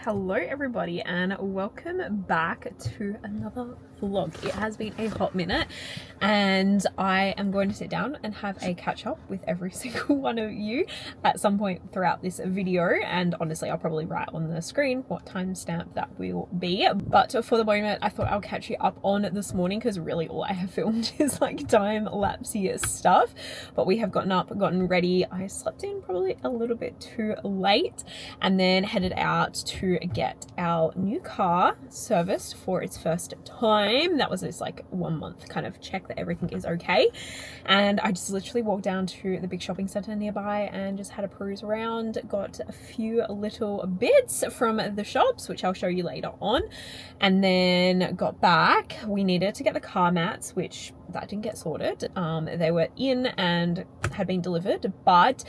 Hello everybody, and welcome back to another vlog. It has been a hot minute and I am going to sit down and have a catch up with every single one of you at some point throughout this video, and honestly I'll probably write on the screen what timestamp that will be, but for the moment I thought I'll catch you up on this morning because really all I have filmed is like time-lapsey stuff. But we have gotten up, gotten ready. I slept in probably a little bit too late and then headed out to get our new car serviced for its first time. That was this like 1 month kind of check that everything is okay, and I just literally walked down to the big shopping center nearby and just had a peruse around, got a few little bits from the shops which I'll show you later on, and then got back. We needed to get the car mats, which that didn't get sorted. They were in and had been delivered, but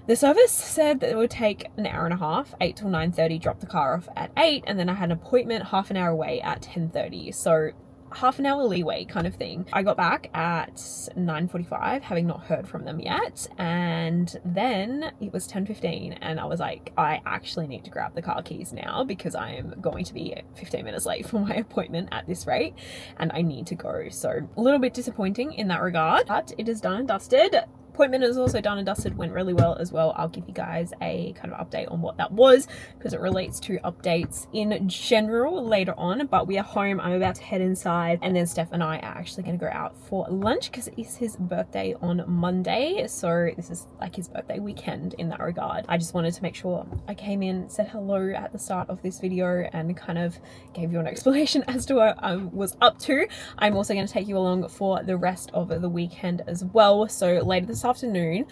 the service said that it would take an hour and a half, 8 till 9:30, drop the car off at 8, and then I had an appointment half an hour away at 10:30. So half an hour leeway kind of thing. I got back at 9:45, having not heard from them yet, and then it was 10:15 and I was like, I actually need to grab the car keys now because I am going to be 15 minutes late for my appointment at this rate and I need to go. So a little bit disappointing in that regard, but it is done and dusted. Appointment is also done and dusted, went really well as well. I'll give you guys a kind of update on what that was because it relates to updates in general later on. But we are home. I'm about to head inside, and then Steph and I are actually going to go out for lunch because it is his birthday on Monday, so this is like his birthday weekend in that regard. I just wanted to make sure I came in, said hello at the start of this video, and kind of gave you an explanation as to what I was up to. I'm also going to take you along for the rest of the weekend as well. So later this afternoon,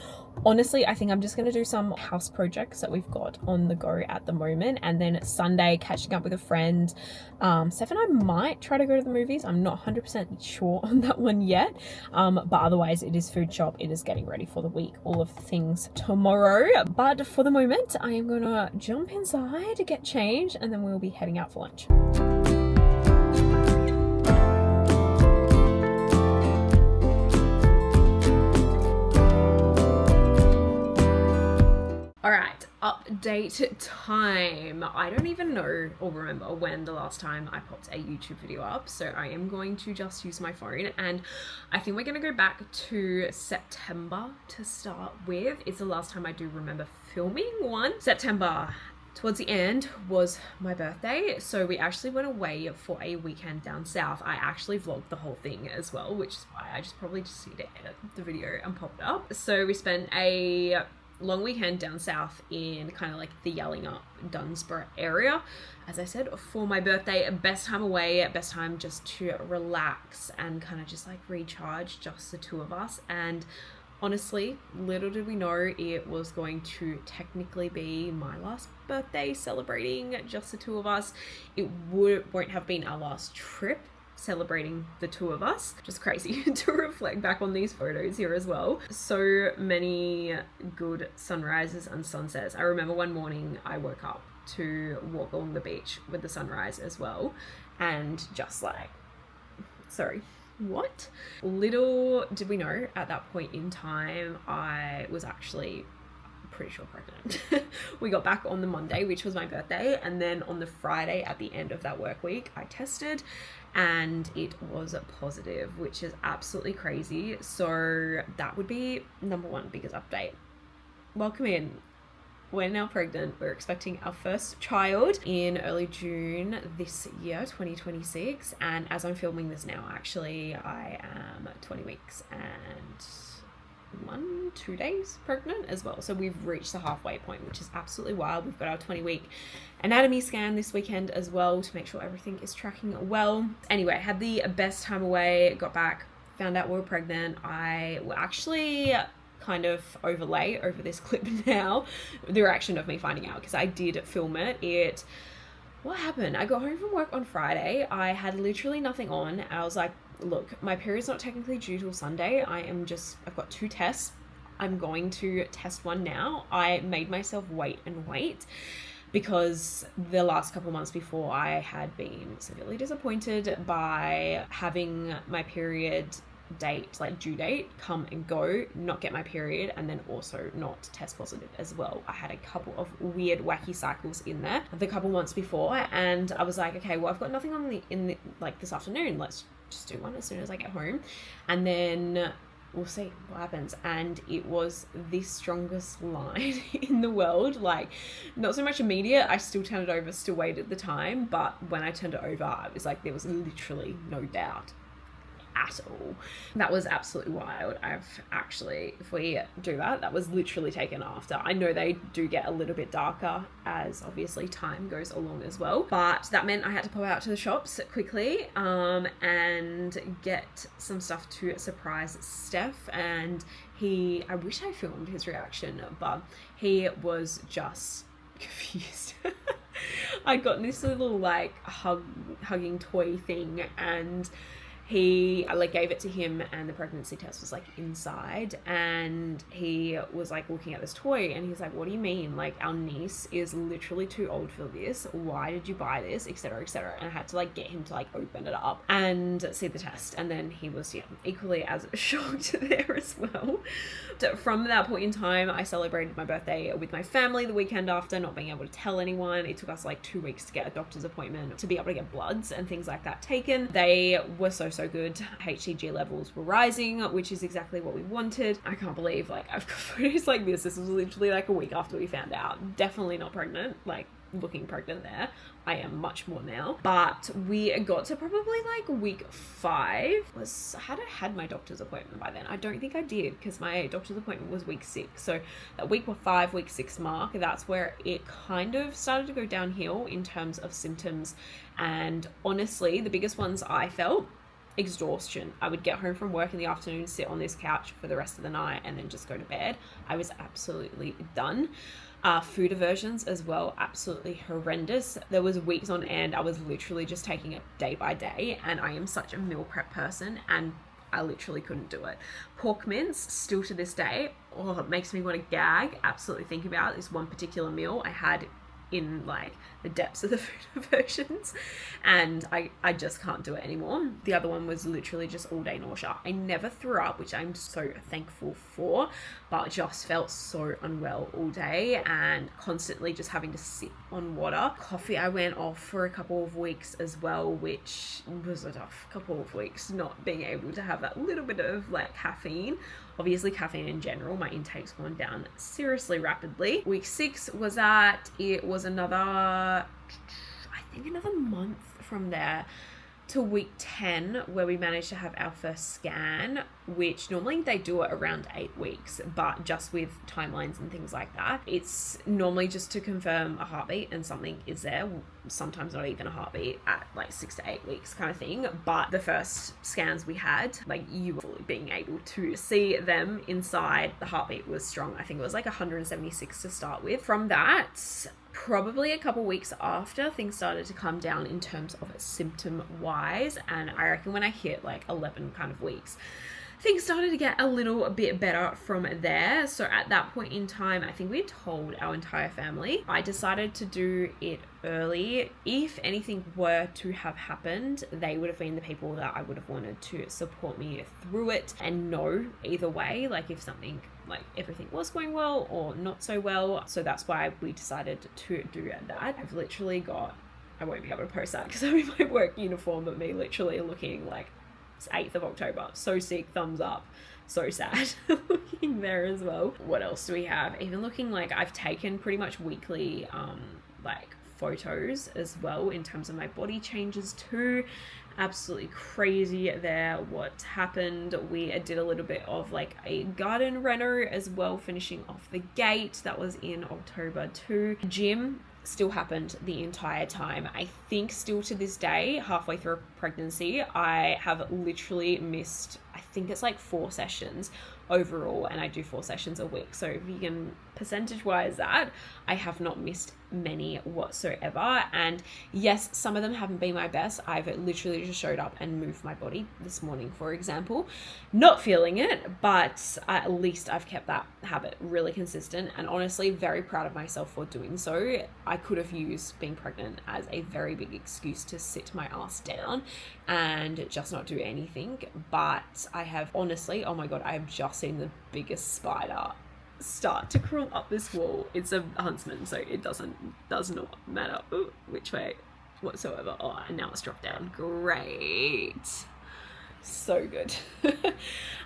honestly I think I'm just going to do some house projects that we've got on the go at the moment, and then Sunday catching up with a friend. Steph and I might try to go to the movies. I'm not 100% sure on that one yet, but otherwise it is food shop, it is getting ready for the week, all of the things tomorrow. But for the moment I am gonna jump inside, get changed, and then we'll be heading out for lunch. All right, update time. I don't even know or remember when the last time I popped a YouTube video up, so I am going to just use my phone, and I think we're going to go back to September to start with. It's the last time I do remember filming one. September, towards the end, was my birthday, so we actually went away for a weekend down south. I actually vlogged the whole thing as well, which is why I probably just need to edit the video and pop it up. So we spent a long weekend down south in kind of like the Yelling Up Dunsborough area, as I said, for my birthday. Best time away, best time just to relax and kind of just like recharge, just the two of us. And honestly, little did we know it was going to technically be my last birthday celebrating just the two of us. It won't have been our last trip celebrating the two of us. Just crazy to reflect back on these photos here as well. So many good sunrises and sunsets. I remember one morning I woke up to walk along the beach with the sunrise as well, and just like, sorry, what? Little did we know at that point in time I was actually pretty sure pregnant. We got back on the Monday, which was my birthday, and then on the Friday at the end of that work week I tested and it was positive, which is absolutely crazy. So that would be number one biggest update. Welcome in. We're now pregnant. We're expecting our first child in early June this year, 2026. And as I'm filming this now, actually, I am 20 weeks and 2 days pregnant as well. So we've reached the halfway point, which is absolutely wild. We've got our 20-week anatomy scan this weekend as well to make sure everything is tracking well. Anyway, had the best time away, got back, found out we were pregnant. I will actually kind of overlay over this clip now the reaction of me finding out, because I did film it. What happened? I got home from work on Friday. I had literally nothing on, and I was like, look, my period's not technically due till Sunday. I've got 2 tests. I'm going to test one now. I made myself wait because the last couple months before I had been severely disappointed by having my period date, like due date, come and go, not get my period, and then also not test positive as well. I had a couple of weird wacky cycles in there the couple months before, and I was like, okay, well, I've got nothing on like this afternoon, let's just do one as soon as I get home, and then we'll see what happens. And it was the strongest line in the world. Like, not so much immediate, I still turned it over, still weighed at the time, but when I turned it over, it was like there was literally no doubt at all. That was absolutely wild. If we do that was literally taken after. I know they do get a little bit darker as obviously time goes along as well, but that meant I had to pop out to the shops quickly and get some stuff to surprise Steph. And I wish I filmed his reaction, but he was just confused. I'd gotten this little like hugging toy thing, and I like gave it to him, and the pregnancy test was like inside, and he was like looking at this toy, and he's like, what do you mean? Like, our niece is literally too old for this. Why did you buy this? Etc, etc. And I had to like get him to like open it up and see the test, and then he was equally as shocked there as well. So from that point in time, I celebrated my birthday with my family the weekend after, not being able to tell anyone. It took us like 2 weeks to get a doctor's appointment to be able to get bloods and things like that taken. They were so good. HCG levels were rising, which is exactly what we wanted. I can't believe like I've got photos like this. This was literally like a week after we found out. Definitely not pregnant, like looking pregnant there. I am much more now. But we got to probably like week 5. Had I had my doctor's appointment by then? I don't think I did, because my doctor's appointment was week 6. So that week 5, week 6 mark, that's where it kind of started to go downhill in terms of symptoms. And honestly, the biggest ones I felt, exhaustion. I would get home from work in the afternoon, sit on this couch for the rest of the night, and then just go to bed. I was absolutely done. Food aversions as well, absolutely horrendous. There was weeks on end I was literally just taking it day by day, and I am such a meal prep person, and I literally couldn't do it. Pork mince, still to this day, it makes me want to gag. Absolutely think about this one particular meal I had in like the depths of the food aversions, and I just can't do it anymore. The other one was literally just all day nausea. I never threw up, which I'm so thankful for, but just felt so unwell all day and constantly just having to sit on water. Coffee, I went off for a couple of weeks as well, which was a tough couple of weeks, not being able to have that little bit of like caffeine. Obviously caffeine in general, my intake's gone down seriously rapidly. Week 6 was that. It was another month from there to week 10, where we managed to have our first scan. which normally they do it around 8 weeks, but just with timelines and things like that, it's normally just to confirm a heartbeat and something is there, sometimes not even a heartbeat, at like 6 to 8 weeks kind of thing. But the first scans we had, like, you were fully being able to see them inside. The heartbeat was strong. I think it was like 176 to start with. From that, probably a couple weeks after, things started to come down in terms of symptom wise, and I reckon when I hit like 11 kind of weeks, things started to get a little bit better from there. So at that point in time, I think we told our entire family. I decided to do it early. If anything were to have happened, they would have been the people that I would have wanted to support me through it and know either way, like if something, like everything was going well or not so well. So that's why we decided to do that. I've literally got, I won't be able to post that because I'm in my work uniform, but me literally looking like 8th of October, so sick, thumbs up, so sad. Looking there as well. What else do we have? Even looking like I've taken pretty much weekly like photos as well in terms of my body changes too. Absolutely crazy there what happened. We did a little bit of like a garden reno as well, finishing off the gate. That was in October too. Gym still happened the entire time. I think still to this day, halfway through pregnancy, I have literally missed, I think it's like 4 sessions overall, and I do 4 sessions a week. So if you can percentage wise that, I have not missed many whatsoever. And yes, some of them haven't been my best. I've literally just showed up and moved my body this morning, for example, not feeling it, but at least I've kept that habit really consistent, and honestly very proud of myself for doing so. I could have used being pregnant as a very big excuse to sit my ass down and just not do anything, but I have honestly, oh my god, I have just seen the biggest spider start to crawl up this wall. It's a huntsman, so it does not matter which way whatsoever. Oh, and now it's dropped down. Great. So good.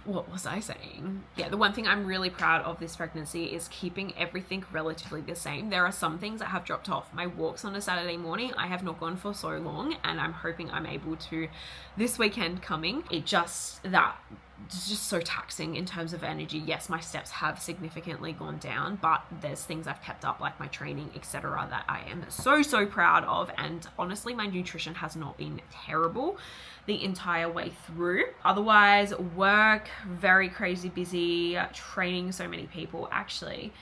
What was I saying? Yeah, the one thing I'm really proud of this pregnancy is keeping everything relatively the same. There are some things that have dropped off. My walks on a Saturday morning, I have not gone for so long, and I'm hoping I'm able to this weekend coming. It's just so taxing in terms of energy. Yes, my steps have significantly gone down, but there's things I've kept up, like my training, etc., that I am so proud of. And honestly, my nutrition has not been terrible the entire way through. Otherwise, work, very crazy busy, training so many people. Actually,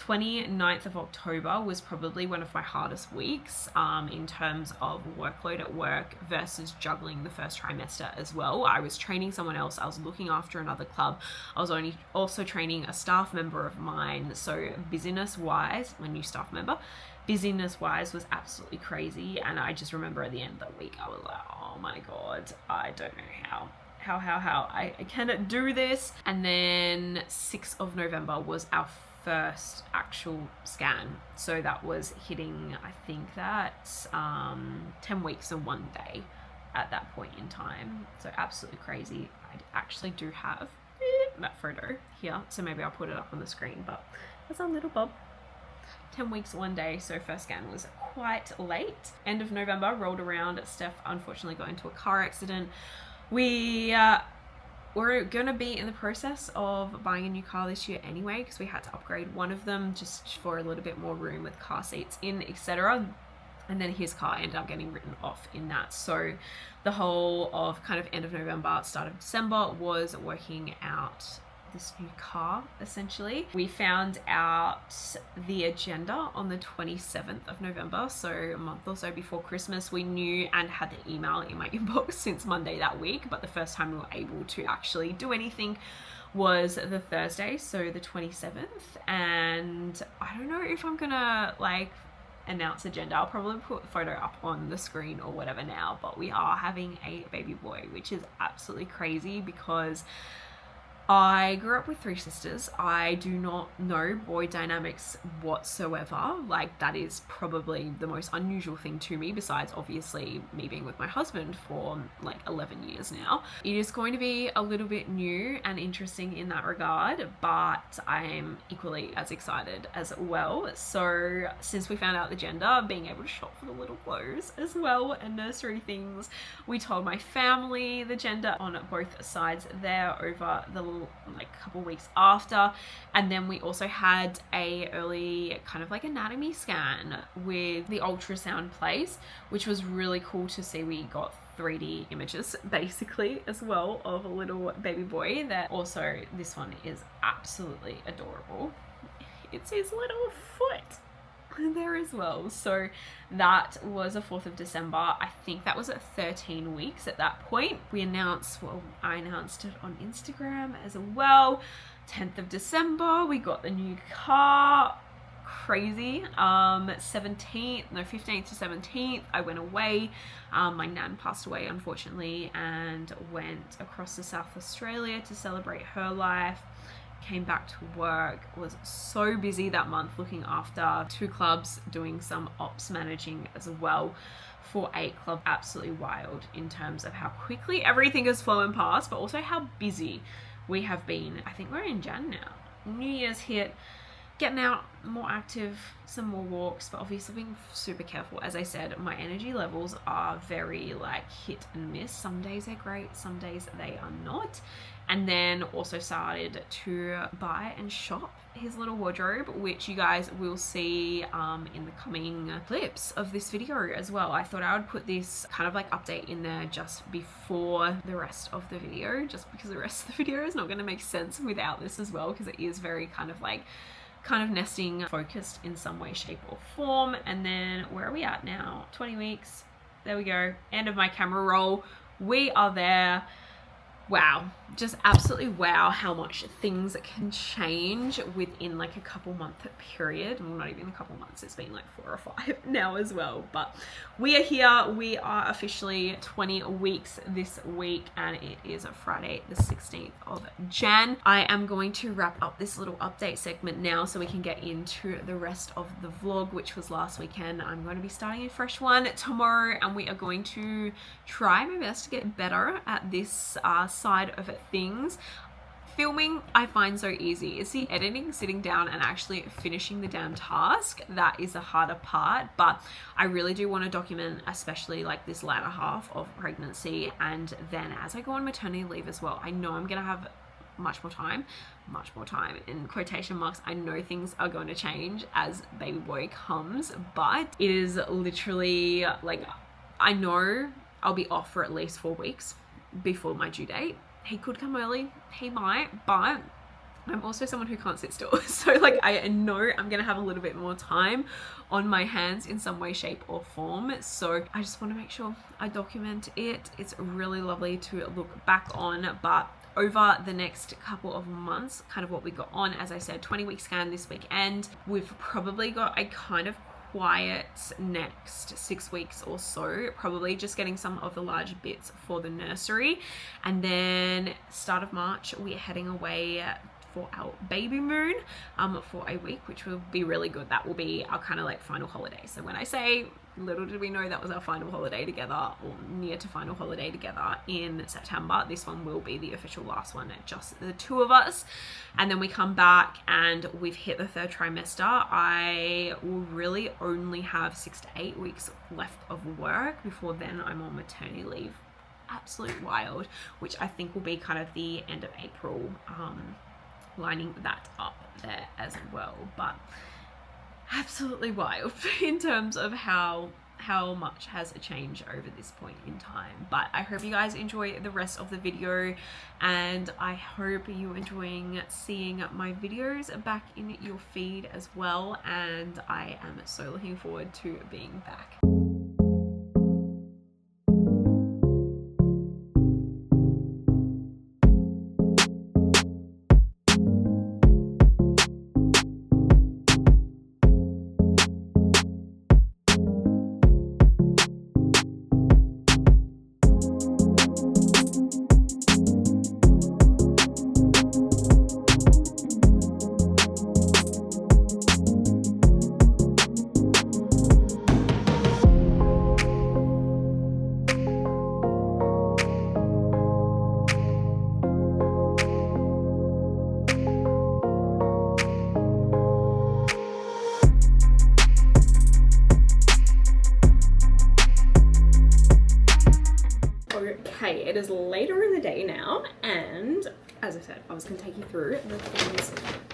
29th of October was probably one of my hardest weeks in terms of workload at work versus juggling the first trimester as well. I was training someone else. I was looking after another club. I was also training a staff member of mine. So busyness wise, my new staff member, busyness wise was absolutely crazy. And I just remember at the end of the week, I was like, oh my God, I don't know how I cannot do this. And then 6th of November was our first actual scan. So that was hitting, I think that's 10 weeks and 1 day at that point in time. So absolutely crazy. I actually do have that photo here, so maybe I'll put it up on the screen, but that's our little Bob. 10 weeks, 1 day. So first scan was quite late. End of November rolled around. Steph unfortunately got into a car accident. We're gonna be in the process of buying a new car this year anyway, because we had to upgrade one of them just for a little bit more room with car seats in, etc. And then his car ended up getting written off in that. So the whole of kind of end of November, start of December was working out this new car, essentially. We found out the agenda on the 27th of November, so a month or so before Christmas. We knew and had the email in my inbox since Monday that week, but the first time we were able to actually do anything was the Thursday, so the 27th. And I don't know if I'm gonna like announce agenda. I'll probably put a photo up on the screen or whatever now, but we are having a baby boy, which is absolutely crazy because I grew up with three sisters. I do not know boy dynamics whatsoever. Like, that is probably the most unusual thing to me, besides obviously me being with my husband for like 11 years now. It is going to be a little bit new and interesting in that regard, but I am equally as excited as well. So since we found out the gender, being able to shop for the little clothes as well and nursery things, we told my family the gender on both sides there over the like couple weeks after, and then we also had a early kind of like anatomy scan with the ultrasound place, which was really cool to see. We got 3D images basically as well of a little baby boy. That also, this one is absolutely adorable. It's his little foot there as well. So that was the 4th of December. I think that was at 13 weeks at that point. I announced it on Instagram as well. 10th of December, we got the new car. Crazy. 15th to 17th, I went away. My nan passed away, unfortunately, and went across to South Australia to celebrate her life. Came back to work, was so busy that month looking after 2 clubs, doing some ops managing as well for a club. Absolutely wild in terms of how quickly everything has flown past, but also how busy we have been. I think we're in Jan now. New Year's hit, getting out, more active, some more walks, but obviously being super careful. As I said, my energy levels are very like hit and miss. Some days they're great, some days they are not. And then also started to buy and shop his little wardrobe, which you guys will see in the coming clips of this video as well. I thought I would put this kind of like update in there just before the rest of the video, just because the rest of the video is not going to make sense without this as well, because it is very kind of nesting focused in some way, shape or form. And then where are we at now? 20 weeks. There we go. End of my camera roll. We are there. Wow, just absolutely wow how much things can change within like a couple month period. Well, not even a couple months, it's been like 4 or 5 now as well. But we are here. We are officially 20 weeks this week, and it is Friday the 16th of Jan. I am going to wrap up this little update segment now so we can get into the rest of the vlog, which was last weekend. I'm going to be starting a fresh one tomorrow, and we are going to try my best to get better at this side of things. Filming I find so easy. It's the editing, sitting down and actually finishing the damn task, that is the harder part. But I really do want to document, especially like this latter half of pregnancy, and then as I go on maternity leave as well. I know I'm gonna have much more time in quotation marks. I know things are going to change as baby boy comes, but it is literally like, I know I'll be off for at least 4 weeks before my due date. He could come early, he might, but I'm also someone who can't sit still. So like, I know I'm gonna have a little bit more time on my hands in some way, shape or form. So I just want to make sure I document it. It's really lovely to look back on. But over the next couple of months, kind of what we got on, as I said, 20-week scan this weekend. We've probably got a kind of quiet next 6 weeks or so, probably just getting some of the large bits for the nursery. And then start of March, we're heading away for our baby moon for a week, which will be really good. That will be our kind of like final holiday. So when I say, little did we know that was our final holiday together, or near to final holiday together in September, this one will be the official last one, just the 2 of us. And then we come back and we've hit the 3rd trimester. I will really only have 6 to 8 weeks left of work. Before then I'm on maternity leave. Absolute wild, which I think will be kind of the end of April, lining that up there as well. But absolutely wild in terms of how much has changed over this point in time. But I hope you guys enjoy the rest of the video, and I hope you're enjoying seeing my videos back in your feed as well. And I am so looking forward to being back. it is later in the day now, and as I said, I was going to take you through the things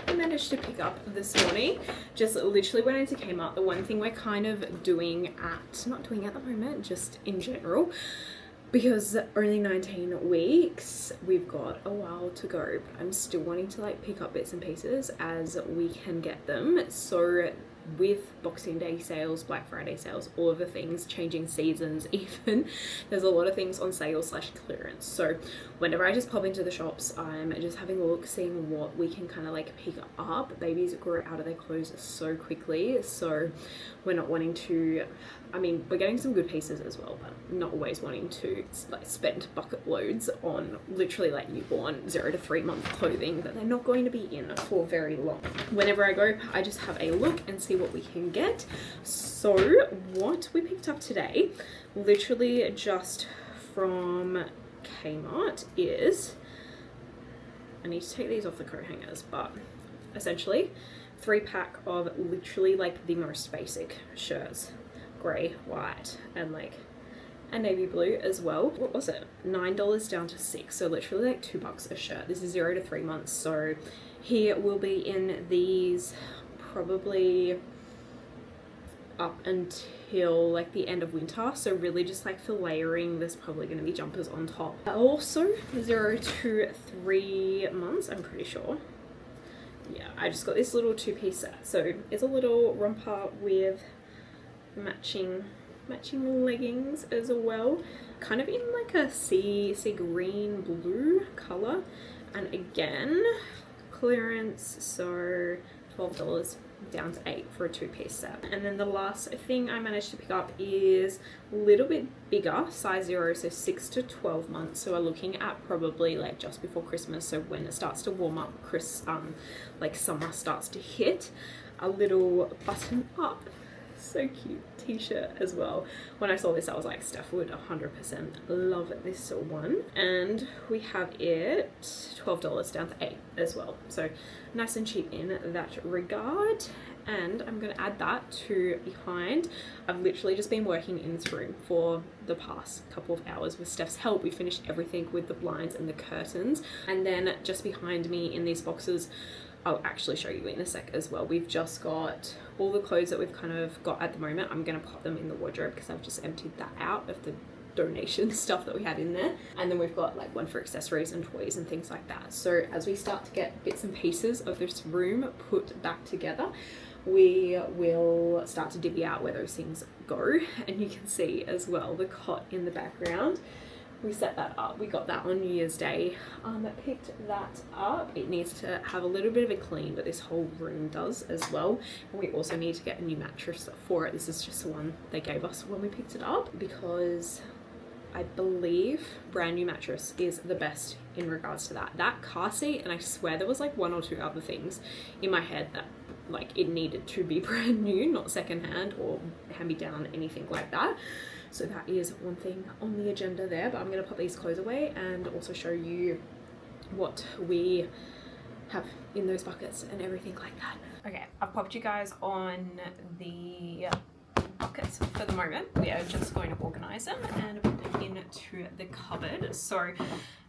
I managed to pick up this morning. Just literally went into Kmart. The one thing we're kind of not doing at the moment, just in general, because only 19 weeks, we've got a while to go, but I'm still wanting to like pick up bits and pieces as we can get them. So with Boxing Day sales, Black Friday sales, all of the things, changing seasons even, there's a lot of things on sale / clearance. So whenever I just pop into the shops, I'm just having a look, seeing what we can kind of like pick up. Babies grow out of their clothes so quickly, so we're not wanting to, I mean, we're getting some good pieces as well, but not always wanting to like spend bucket loads on literally like newborn 0 to 3 month clothing that they're not going to be in for very long. Whenever I go, I just have a look and see what we can get. So what we picked up today, literally just from Kmart, is, I need to take these off the coat hangers, but essentially 3-pack of literally like the most basic shirts, grey, white, and like a navy blue as well. What was it? $9 down to $6, so literally like $2 a shirt. This is 0 to 3 months, so here we'll be in these probably up until like the end of winter, so really just like for layering, there's probably going to be jumpers on top. Also 0 to 3 months, I'm pretty sure. Yeah, I just got this little 2-piece set, so it's a little romper with matching leggings as well, kind of in like a sea green blue color, and again clearance, so $12 down to $8 for a 2-piece set. And then the last thing I managed to pick up is a little bit bigger, size 0, so 6 to 12 months, so we're looking at probably like just before Christmas, so when it starts to warm up, like summer starts to hit, a little button up, so cute t-shirt as well. When I saw this, I was like, Steph would 100% love this one. And we have it $12 down to $8 as well, so nice and cheap in that regard. And I'm going to add that to behind. I've literally just been working in this room for the past couple of hours with Steph's help. We finished everything with the blinds and the curtains, and then just behind me in these boxes, I'll actually show you in a sec as well, we've just got all the clothes that we've kind of got at the moment. I'm going to pop them in the wardrobe because I've just emptied that out of the donation stuff that we had in there. And then we've got like one for accessories and toys and things like that. So as we start to get bits and pieces of this room put back together, we will start to divvy out where those things go. And you can see as well the cot in the background. We set that up. We got that on New Year's Day. Picked that up. It needs to have a little bit of a clean, but this whole room does as well. And we also need to get a new mattress for it. This is just the one they gave us when we picked it up, because I believe brand new mattress is the best in regards to that. That car seat, and I swear there was like 1 or 2 other things in my head that like it needed to be brand new, not secondhand or hand-me-down, anything like that. So that is one thing on the agenda there, but I'm going to put these clothes away and also show you what we have in those buckets and everything like that. Okay, I've popped you guys on the buckets for the moment. We are just going to organize them and put them into the cupboard. So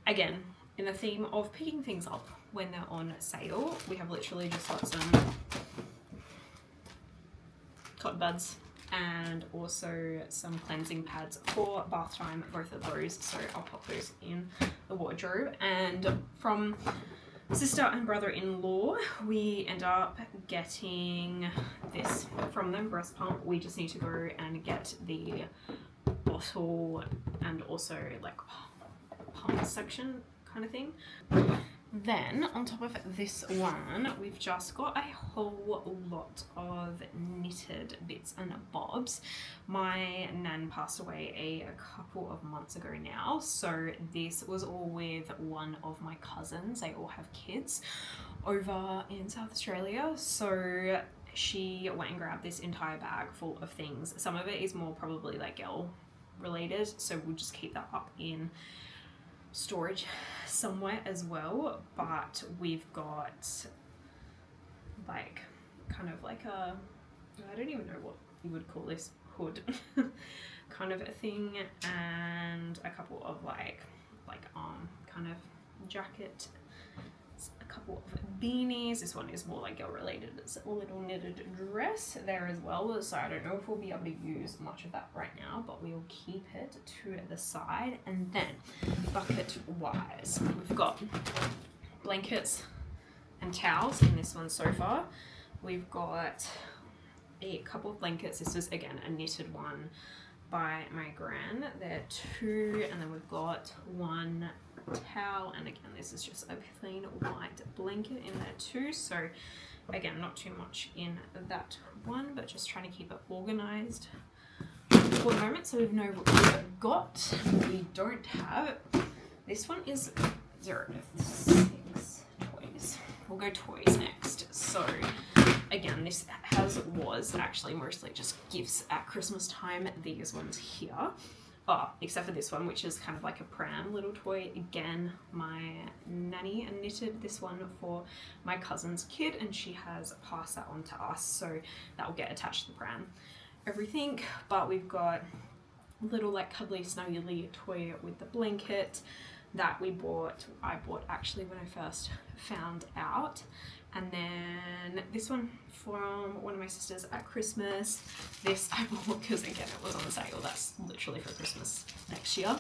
again, in the theme of picking things up when they're on sale, we have literally just got some cotton buds and also some cleansing pads for bath time, both of those, so I'll pop those in the wardrobe. And from sister and brother-in-law, we end up getting this from them, breast pump. We just need to go and get the bottle and also like pump section kind of thing. Then on top of this one, we've just got a whole lot of knitted bits and bobs. My nan passed away a couple of months ago now, so this was all with one of my cousins. They all have kids over in South Australia, so she went and grabbed this entire bag full of things. Some of it is more probably like girl related, so we'll just keep that up in storage somewhere as well. But we've got like kind of like a, I don't even know what you would call this, hood kind of a thing, and a couple of like like kind of jacket. A couple of beanies. This one is more like girl related. It's a little knitted dress there as well, so I don't know if we'll be able to use much of that right now, but we'll keep it to the side. And then bucket wise, we've got blankets and towels in this one so far. We've got a couple of blankets. This is again a knitted one by my gran. There are 2, and then we've got one towel, and again this is just a plain white blanket in there too. So again, not too much in that one, but just trying to keep it organized for the moment so we know what we've got. We don't have, this one is 0 to 6 toys. We'll go toys next. So again, this was actually mostly just gifts at Christmas time, these ones here. Oh, except for this one, which is kind of like a pram little toy. Again, my nanny knitted this one for my cousin's kid, and she has passed that on to us, so that will get attached to the pram. Everything, but we've got a little like cuddly snuggly toy with the blanket that I bought actually when I first found out. And then this one from one of my sisters at Christmas. This I bought because again it was on sale. That's literally for Christmas next year.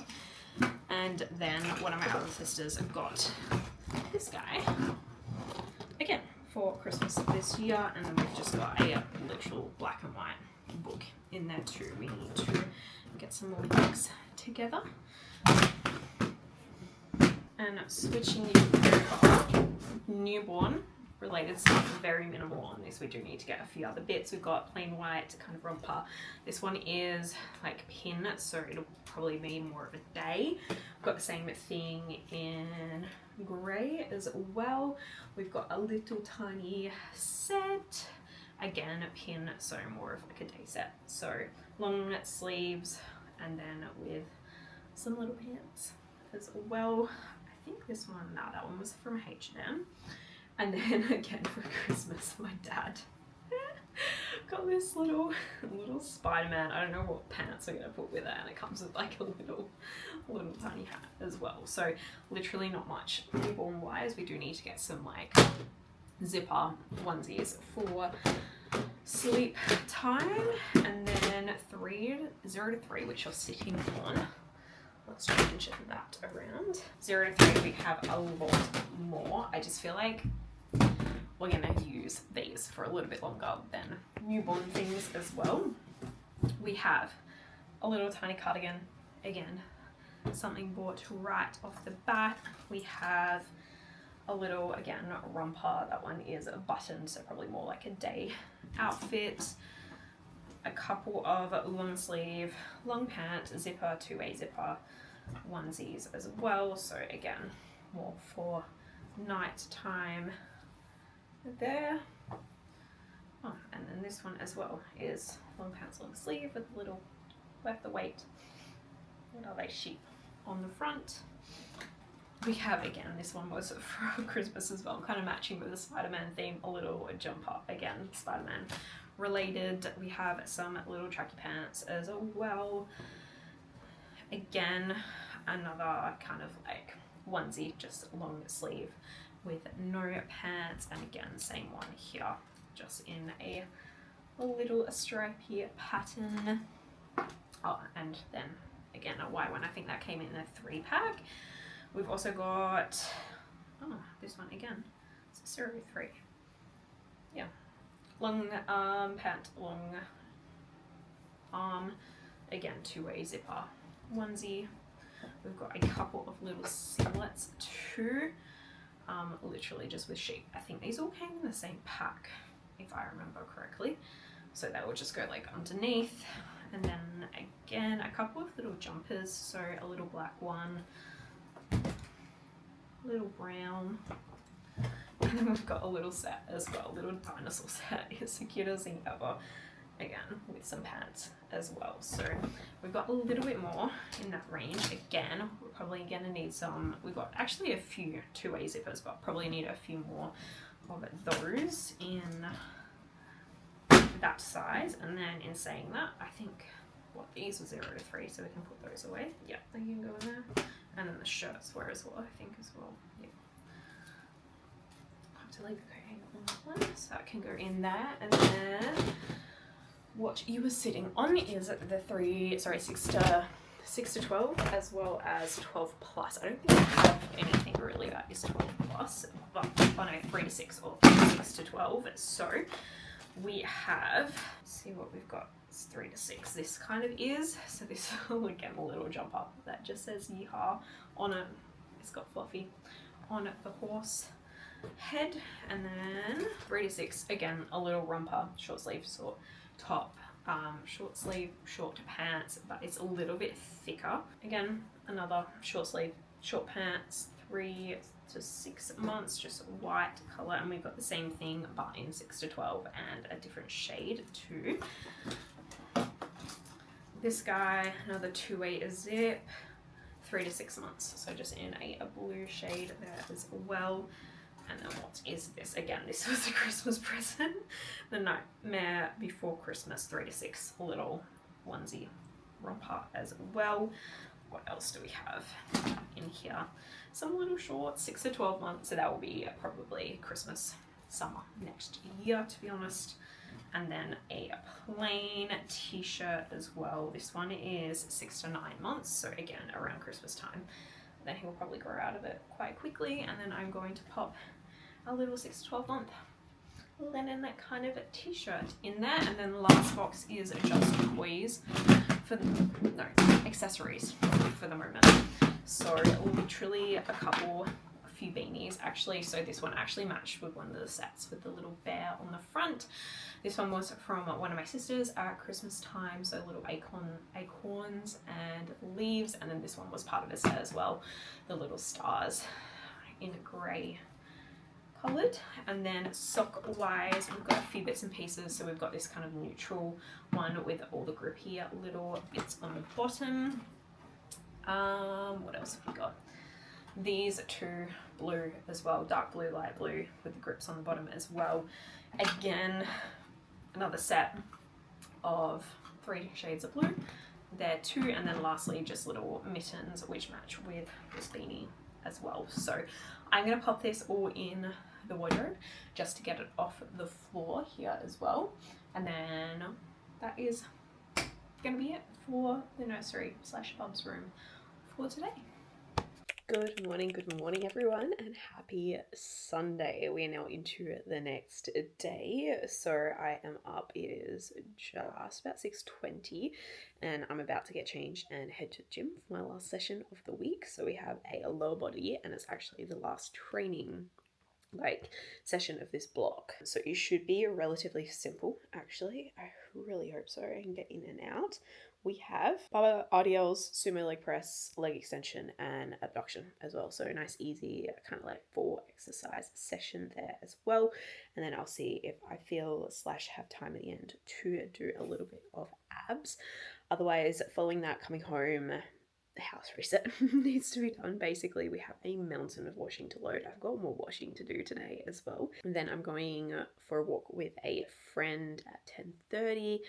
And then one of my other sisters got this guy again for Christmas this year. And then we've just got a literal black and white book in there too. We need to get some more books together. And switching over, newborn related stuff, very minimal on this. We do need to get a few other bits. We've got plain white kind of romper. This one is like pin, so it'll probably be more of a day. We've got the same thing in grey as well. We've got a little tiny set, again a pin, so more of like a day set. So long sleeves, and then with some little pants as well. I think this one, no, that one was from H&M. And then again for Christmas, my dad got this little Spider-Man. I don't know what pants we're gonna put with it, and it comes with like a little tiny hat as well. So literally not much newborn wise. We do need to get some like zipper onesies for sleep time. And then 0 to 3, which you're sitting on. Let's change that around. 0 to 3, we have a lot more. I just feel like we're gonna use these for a little bit longer than newborn things as well. We have a little tiny cardigan, again, something bought right off the bat. We have a little, again, romper. That one is a button, so probably more like a day outfit. A couple of long sleeve, long pant, zipper, 2-way zipper onesies as well. So again, more for night time there. Oh, and then this one as well is long pants, long sleeve with a little worth the weight. What are they? Sheep on the front. We have, again, this one was for Christmas as well, kind of matching with the Spider-Man theme, a little jumper, again, Spider-Man related. We have some little tracky pants as well. Again, another kind of like onesie, just long sleeve with no pants, and again, same one here, just in a little stripy pattern. Oh, and then again, a white one. I think that came in a 3-pack. We've also got, oh, this one again, it's 0 to 3. Yeah. Long pant, long arm, again 2-way zipper onesie. We've got a couple of little singlets too, literally just with sheep. I think these all came in the same pack, if I remember correctly. So that will just go like underneath. And then again, a couple of little jumpers. So a little black one, a little brown. And then we've got a little set as well, a little dinosaur set. It's the cutest thing ever. Again, with some pants as well. So we've got a little bit more in that range. Again, we're probably gonna need some, we've got actually a few 2-way zippers, but probably need a few more of those in that size. And then in saying that, I think what these were 0 to 3, so we can put those away. Yeah, they can go in there. And then the shirts were as well, I think, as well. Yeah. I have to leave the coat hanger on that one, so that can go in there. And then what you were sitting on is the 6 to 12, as well as 12 plus. I don't think I have anything really that is 12 plus, but I know 3 to 6 or 6 to 12. So we have, let's see what we've got. It's 3 to 6. This kind of is. So this will again a little jump up that just says yeehaw on it. It's got fluffy on the horse head. And then 3 to 6, again a little romper, short sleeve sort top, short sleeve, short pants, but it's a little bit thicker. Again, another short sleeve, short pants, 3 to 6 months, just white color, and we've got the same thing but in 6 to 12 and a different shade too. This guy, another 2-way zip, 3 to 6 months, so just in a blue shade there as well. And then what is this? Again, this was a Christmas present. The Nightmare Before Christmas 3 to 6 little onesie romper as well. What else do we have in here? Some little shorts, 6 to 12 months. So that will be probably Christmas, summer next year, to be honest. And then a plain t-shirt as well. This one is 6 to 9 months. So again, around Christmas time. Then he'll probably grow out of it quite quickly, and then I'm going to pop a little 6 to 12 month linen, that kind of a t-shirt in there. And then the last box is just toys for the accessories for the moment. So literally a few beanies actually. So this one actually matched with one of the sets with the little bear on the front. This one was from one of my sisters at Christmas time, so little acorns and leaves. And then this one was part of a set as well, the little stars in grey coloured. And then sock wise, we've got a few bits and pieces. So we've got this kind of neutral one with all the grippy little bits on the bottom. What else have we got? These two blue as well, dark blue, light blue, with the grips on the bottom as well. Again, another set of 3 shades of blue there too. And then lastly, just little mittens which match with this beanie as well. So I'm going to pop this all in the wardrobe just to get it off the floor here as well. And then that is going to be it for the nursery / Bub's room for today. Good morning everyone, and happy Sunday. We are now into the next day. So I am up, it is just about 6:20 and I'm about to get changed and head to the gym for my last session of the week. So we have a lower body and it's actually the last training session of this block. So it should be relatively simple actually. I really hope so. I can get in and out. We have Baba RDLs, sumo leg press, leg extension, and abduction as well. So nice, easy, kind of like 4 exercise session there as well. And then I'll see if I feel / have time at the end to do a little bit of abs. Otherwise, following that, coming home, the house reset needs to be done. Basically, we have a mountain of washing to load. I've got more washing to do today as well. And then I'm going for a walk with a friend at 10:30.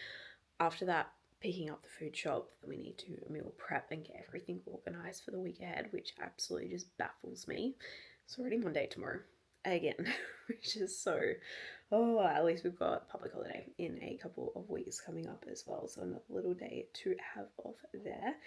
After that, picking up the food shop, that we need to meal prep and get everything organized for the week ahead, which absolutely just baffles me. It's already Monday tomorrow again, which is so, at least we've got public holiday in a couple of weeks coming up as well, so another little day to have off there.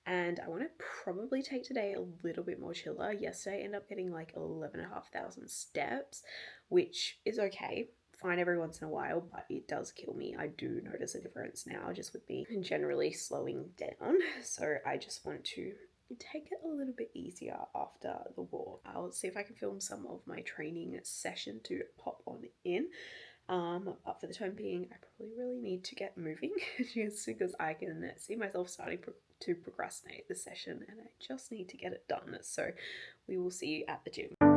And I want to probably take today a little bit more chiller. Yesterday I ended up getting like 11,500 steps, which is okay, fine every once in a while, but it does kill me. I do notice a difference now just with me generally slowing down. So I just want to take it a little bit easier after the walk. I'll see if I can film some of my training session to pop on in. But for the time being, I probably really need to get moving just because I can see myself starting to procrastinate the session and I just need to get it done. So we will see you at the gym.